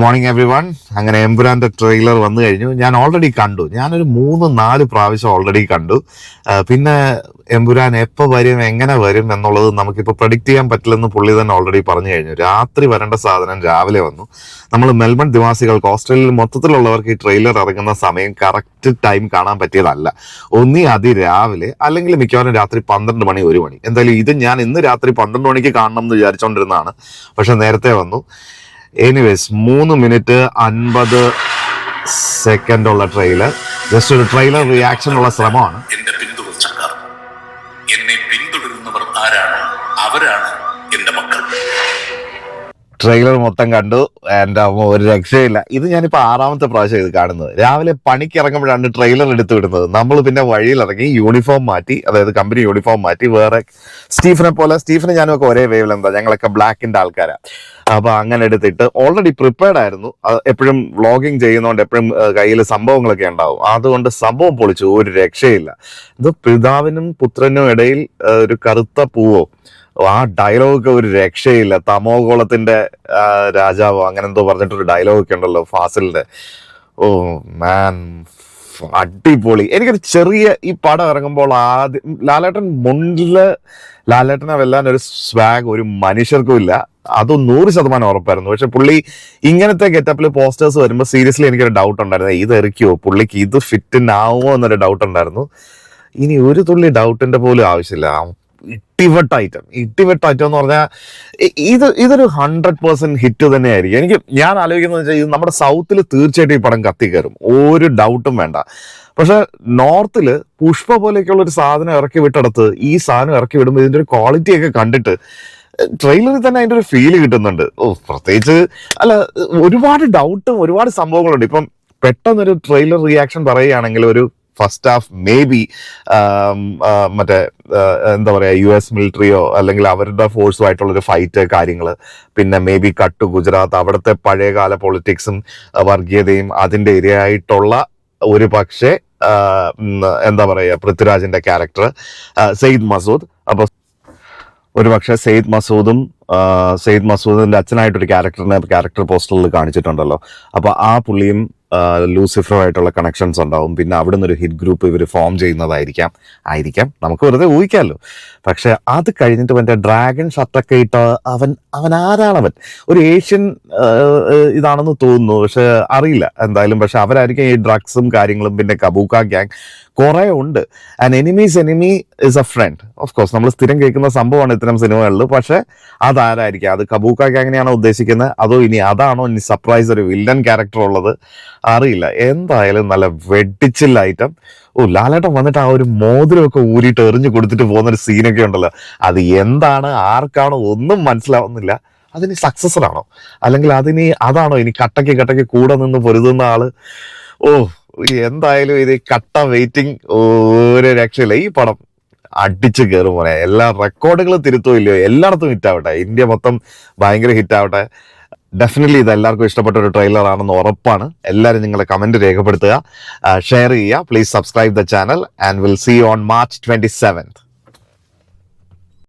Morning every one. അങ്ങനെ എമ്പുരാന്റെ trailer വന്നു കഴിഞ്ഞു. ഞാൻ ഓൾറെഡി കണ്ടു. ഞാനൊരു 3-4 പ്രാവശ്യം ഓൾറെഡി കണ്ടു. പിന്നെ എമ്പുരാൻ എപ്പോൾ വരും, എങ്ങനെ വരും എന്നുള്ളത് നമുക്കിപ്പോൾ പ്രഡിക്റ്റ് ചെയ്യാൻ പറ്റില്ലെന്ന് പുള്ളി തന്നെ ഓൾറെഡി പറഞ്ഞു കഴിഞ്ഞു. രാത്രി വരേണ്ട സാധനം രാവിലെ വന്നു. നമ്മൾ മെൽബൺ നിവാസികൾക്ക്, ഓസ്ട്രേലിയയിൽ മൊത്തത്തിലുള്ളവർക്ക് ഈ ട്രെയിലർ ഇറങ്ങുന്ന സമയം കറക്റ്റ് ടൈം കാണാൻ പറ്റിയതല്ല. ഒന്നി അതിരാവിലെ, അല്ലെങ്കിൽ മിക്കവാറും രാത്രി 12 മണി 1 മണി. എന്തായാലും ഇത് ഞാൻ ഇന്ന് രാത്രി 12 മണിക്ക് കാണണം എന്ന് വിചാരിച്ചുകൊണ്ടിരുന്നതാണ്. പക്ഷെ നേരത്തെ വന്നു. എനിവേസ് 3 മിനിറ്റ് 50 സെക്കൻഡ് ഉള്ള ട്രെയിലർ. ജസ്റ്റ് ഒരു ട്രെയിലർ റിയാക്ഷൻ ഉള്ള ശ്രമമാണ്. എന്റെ പിന്തുടർച്ചക്കാർ, എന്നെ പിന്തുടരുന്നവർ ആരാണ്? അവരാണ് എന്റെ മക്കൾ. ട്രെയിലർ മൊത്തം കണ്ടു. എൻ്റെ അമ്മ ഒരു രക്ഷയില്ല. ഇത് ഞാനിപ്പോൾ 6ാമത്തെ പ്രാവശ്യം ഇത് കാണുന്നത്. രാവിലെ പണിക്ക് ഇറങ്ങുമ്പോഴാണ് ട്രെയിലർ എടുത്തു വിടുന്നത്. നമ്മൾ പിന്നെ വഴിയിലിറങ്ങി യൂണിഫോം മാറ്റി, അതായത് കമ്പനി യൂണിഫോം മാറ്റി, വേറെ സ്റ്റീഫനെ ഞാനും ഒക്കെ ഒരേ വേവിൽ, എന്താ ഞങ്ങളൊക്കെ ബ്ലാക്കിൻ്റെ ആൾക്കാരാണ്. അപ്പൊ അങ്ങനെ എടുത്തിട്ട് ഓൾറെഡി പ്രിപ്പയർഡ് ആയിരുന്നു. എപ്പോഴും വ്ളോഗിങ് ചെയ്യുന്നതുകൊണ്ട് എപ്പോഴും കയ്യിൽ സംഭവങ്ങളൊക്കെ ഉണ്ടാവും. അതുകൊണ്ട് സംഭവം പൊളിച്ചു, ഒരു രക്ഷയില്ല. ഇത് പിതാവിനും പുത്രനും ഇടയിൽ ഒരു കറുത്ത പൂവോ, ആ ഡയലോഗൊക്കെ ഒരു രക്ഷയില്ല. തമോഗോളത്തിന്റെ രാജാവോ അങ്ങനെ എന്തോ പറഞ്ഞിട്ടൊരു ഡയലോഗൊക്കെ ഉണ്ടല്ലോ ഫാസിലിന്റെ. ഓ മാൻ, അടിപൊളി. എനിക്കൊരു ചെറിയ, ഈ പടം ഇറങ്ങുമ്പോൾ ആദ്യം ലാലേട്ടനെ വെല്ലാൻ ഒരു സ്വാഗ് ഒരു മനുഷ്യർക്കും ഇല്ല. അത് 100% ഉറപ്പായിരുന്നു. പക്ഷെ പുള്ളി ഇങ്ങനത്തെ ഗെറ്റപ്പിൽ പോസ്റ്റേഴ്സ് വരുമ്പോൾ സീരിയസ്ലി എനിക്കൊരു ഡൗട്ട് ഉണ്ടായിരുന്നു, ഇത് ഇറക്കിയോ, പുള്ളിക്ക് ഇത് ഫിറ്റിനാവുമോ എന്നൊരു ഡൗട്ട് ഉണ്ടായിരുന്നു. ഇനി ഒരു തുള്ളി ഡൗട്ടിന്റെ പോലും ആവശ്യമില്ല. ഇട്ടിവെട്ട് ഐറ്റം എന്ന് പറഞ്ഞാൽ ഇതൊരു 100% ഹിറ്റ് തന്നെയായിരിക്കും. ഞാൻ ആലോചിക്കുന്നത് വെച്ചാൽ, ഇത് നമ്മുടെ സൗത്തിൽ തീർച്ചയായിട്ടും ഈ പടം കത്തിക്കയറും, ഒരു ഡൗട്ടും വേണ്ട. പക്ഷെ നോർത്തില് പുഷ്പ പോലെയൊക്കെയുള്ള ഒരു സാധനം ഇറക്കി വിട്ടെടുത്ത് ഈ സാധനം ഇറക്കി വിടുമ്പോൾ ഇതിന്റെ ഒരു ക്വാളിറ്റി ഒക്കെ കണ്ടിട്ട് ട്രെയിലറിൽ തന്നെ അതിന്റെ ഒരു ഫീല് കിട്ടുന്നുണ്ട്. പ്രത്യേകിച്ച് അല്ല, ഒരുപാട് ഡൗട്ടും ഒരുപാട് സംഭവങ്ങളുണ്ട്. ഇപ്പം പെട്ടെന്നൊരു ട്രെയിലർ റിയാക്ഷൻ പറയുകയാണെങ്കിൽ, ഒരു ഫസ്റ്റ് ഹാഫ് മേ ബി മറ്റേ എന്താ പറയാ, US മിലിറ്ററിയോ അല്ലെങ്കിൽ അവരുടെ ഫോഴ്സുമായിട്ടുള്ളൊരു ഫൈറ്റ് കാര്യങ്ങൾ, പിന്നെ മേ ബി കട്ട് ഗുജറാത്ത്, അവിടുത്തെ പഴയകാല പൊളിറ്റിക്സും വർഗീയതയും അതിന്റെ ഇരയായിട്ടുള്ള ഒരു പക്ഷേ എന്താ പറയാ, പൃഥ്വിരാജിന്റെ ക്യാരക്ടർ സെയ്ദ് മസൂദ്. അപ്പൊ ഒരു പക്ഷെ സെയ്ദ് മസൂദിന്റെ അച്ഛനായിട്ടൊരു ക്യാരക്ടർ പോസ്റ്ററിൽ കാണിച്ചിട്ടുണ്ടല്ലോ. അപ്പൊ ആ പുള്ളിയും ലൂസിഫറുമായിട്ടുള്ള കണക്ഷൻസ് ഉണ്ടാവും. പിന്നെ അവിടുന്ന് ഒരു ഹിറ്റ് ഗ്രൂപ്പ് ഇവർ ഫോം ചെയ്യുന്നതായിരിക്കാം, നമുക്ക് വെറുതെ ഊഹിക്കാമല്ലോ. പക്ഷെ അത് കഴിഞ്ഞിട്ട് മറ്റേ ഡ്രാഗൺ ഷർട്ടൊക്കെ ഇട്ട് അവൻ ആരാണവൻ? ഒരു ഏഷ്യൻ ഇതാണെന്ന് തോന്നുന്നു, പക്ഷെ അറിയില്ല എന്തായാലും. പക്ഷെ അവരായിരിക്കും ഈ ഡ്രഗ്സും കാര്യങ്ങളും, പിന്നെ കബൂക്ക ഗ്യാങ് കുറെ ഉണ്ട്. And enemy is a friend. Of course നമ്മൾ സ്ഥിരം കേൾക്കുന്ന സംഭവമാണ് ഇത്തരം സിനിമകളിൽ. പക്ഷെ അതാരായിരിക്കും? അത് കബൂക്ക ഗ്യാങ്ങിനെയാണോ ഉദ്ദേശിക്കുന്നത്, അതോ അതാണോ ഇനി സർപ്രൈസ് ഒരു വില്ലൻ ക്യാരക്ടർ ഉള്ളത്? അറിയില്ല. എന്തായാലും നല്ല വെടിച്ചില്ല ഐറ്റം. ലാലേട്ടൻ വന്നിട്ട് ആ ഒരു മോതിരമൊക്കെ ഊരിയിട്ട് എറിഞ്ഞു കൊടുത്തിട്ട് പോകുന്നൊരു സീനൊക്കെ ഉണ്ടല്ലോ. അത് എന്താണ്, ആർക്കാണോ ഒന്നും മനസ്സിലാവുന്നില്ല. അതിന് സക്സസറാണോ, അല്ലെങ്കിൽ അതാണോ ഇനി കട്ടയ്ക്ക് കൂടെ നിന്ന് പൊരുതുന്ന ആള്? എന്തായാലും ഇത് കട്ട വെയിറ്റിംഗ്, ഒരു രക്ഷയില്ല. ഈ പടം അടിച്ചു കയറും പോലെ. എല്ലാ റെക്കോർഡുകളും തിരുത്തുമില്ലയോ, എല്ലായിടത്തും ഹിറ്റാവട്ടെ, ഇന്ത്യ മൊത്തം ഭയങ്കര ഹിറ്റാവട്ടെ. ഡെഫിനറ്റ്ലി ഇത് എല്ലാവർക്കും ഇഷ്ടപ്പെട്ട ഒരു ട്രെയിലർ ആണെന്ന് ഉറപ്പാണ്. എല്ലാവരും നിങ്ങളുടെ കമന്റ് രേഖപ്പെടുത്തുക, ഷെയർ ചെയ്യുക. Please subscribe the channel and will see you on March 27th.